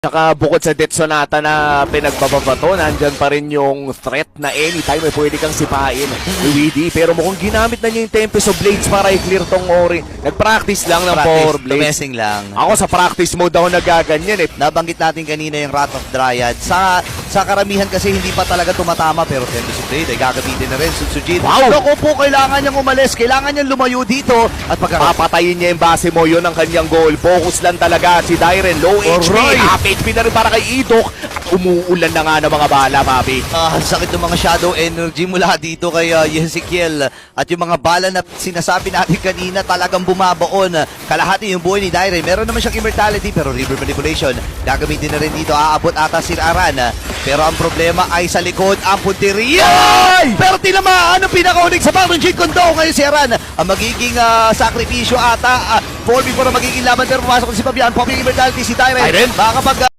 Tsaka bukod sa Death Sonata na pinagbababato, nandyan pa rin yung threat na anytime may pwede kang sipain ni Weedy. Pero mukhang ginamit na niya yung Tempest of Blades para i-clear tong Ori. Nag-practice lang ng Power Blades. Tumesing lang. Ako sa practice mode ako nagaganyan eh. Nabanggit natin kanina yung Wrath of Dryad. Sa karamihan kasi hindi pa talaga tumatama, pero Tempest of Blade ay gagamitin na rin. Sutsujin. Wow! Loko po, kailangan niyang umalis. Kailangan niyang lumayo dito. At Papatayin niya yung base mo, yun ang kanyang goal. Focus lang talaga si Dairen. Low HP, half HP na rin para kay Idok. At umuulan na nga ng mga bala, papi. Ang sakit ng mga shadow energy mula dito kay Ezekiel. At yung mga bala na sinasabi natin kanina talagang bumabaon. Kalahati yung buhay ni Dairen. Meron naman siyang immortality pero river manipulation. Gagamitin na rin dito. Aabot ata si Aran. Pero ang problema ay sa likod ang punteriya. Pero tinamaan ang pinakaunig sa Baron Jade Kondo. Ngayon si Aran ang magiging sakripisyo ata. 4v4 na magiging laban pero pumasok si Fabian. Popping immortality si Dairen. Baka